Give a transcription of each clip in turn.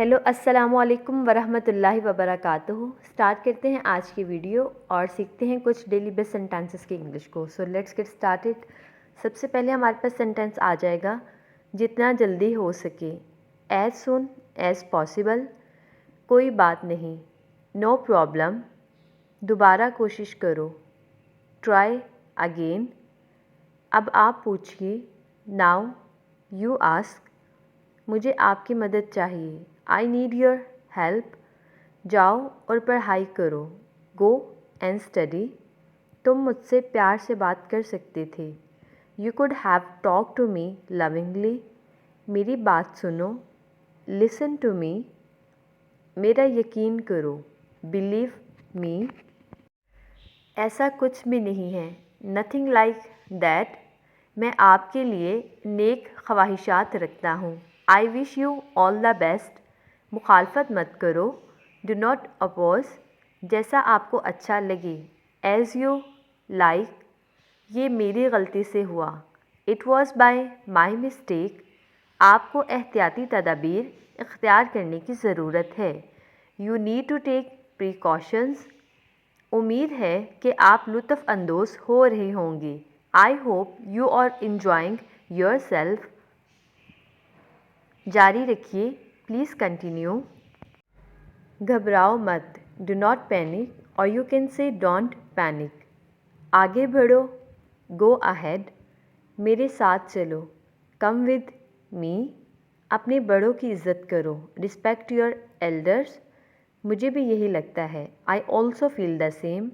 Hello अस्सलाम वालेकुम वरहमत llahi वबरकातुहू। Start करते हैं आज की वीडियो और सीखते हैं कुछ डेली बेस सेंटेंसेस की इंग्लिश को। So let's get started. सबसे पहले हमारे पास सेंटेंस आ जाएगा जितना जल्दी हो सके, एज सुन एज पॉसिबल, कोई बात नहीं, नो प्रॉब्लम, दोबारा कोशिश करो, ट्राई अगेन, अब आप पूछिए, नाउ यू आस्क, मुझे आपकी मदद चाहिए, आई नीड योर हेल्प, जाओ और पढ़ाई करो, गो एंड स्टडी, तुम मुझसे प्यार से बात कर सकते थे, you could have talk to me lovingly, मेरी बात सुनो, लिसन टू मी, मेरा यकीन करो, बिलीव मी, ऐसा कुछ भी नहीं है, नथिंग लाइक दैट, मैं आपके लिए नेक ख्वाहिशात रखता हूँ, I wish you all the best, मुखालफत मत करो, डू नॉट अपोज, जैसा आपको अच्छा लगे, एज़ यू लाइक, ये मेरी गलती से हुआ, it was by my mistake, आपको एहतियाती तदाबीर इख्तियार करने की ज़रूरत है, you need to take precautions, उम्मीद है कि आप लुत्फ़ अंदोज़ हो रहे होंगे, I hope you are enjoying yourself, जारी रखिए, प्लीज़ कंटिन्यू, घबराओ मत, do not panic or you can say don't panic, आगे बढ़ो, गो अहेड, मेरे साथ चलो, कम विद मी, अपने बड़ों की इज़्ज़त करो, रिस्पेक्ट योर एल्डर्स, मुझे भी यही लगता है, I also feel the same,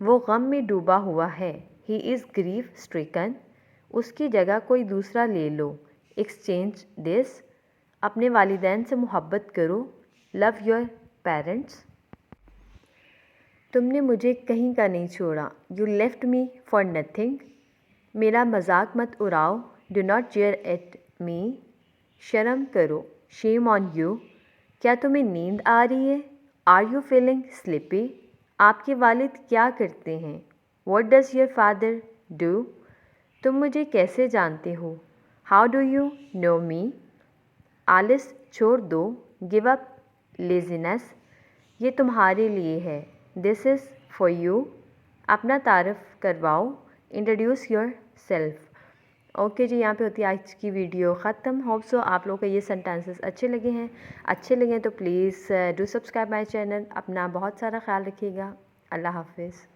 वो गम में डूबा हुआ है, ही इज़ ग्रीफ स्ट्रिकन, उसकी जगह कोई दूसरा ले लो, एक्सचेंज दिस, अपने वालिदैन से मोहब्बत करो, लव योर पेरेंट्स, तुमने मुझे कहीं का नहीं छोड़ा, you left me for nothing, मेरा मजाक मत उड़ाओ, do not jeer at me, शर्म करो, शेम ऑन यू, क्या तुम्हें नींद आ रही है, आर यू फीलिंग स्लिपी, आपके वालिद क्या करते हैं, what does your father do, तुम मुझे कैसे जानते हो, हाउ डू यू नो मी, आलस छोड़ दो, गिव अप लेज़ीनेस, ये तुम्हारे लिए है, दिस इज़ फॉर यू, अपना तारफ़ करवाओ, इंट्रोड्यूस योर सेल्फ। ओके जी, यहाँ पे होती है आज की वीडियो ख़त्म। होप सो आप लोगों को ये सेंटेंसेस अच्छे लगे हैं तो please do subscribe my channel. अपना बहुत सारा ख्याल रखिएगा। अल्लाह हाफिज़।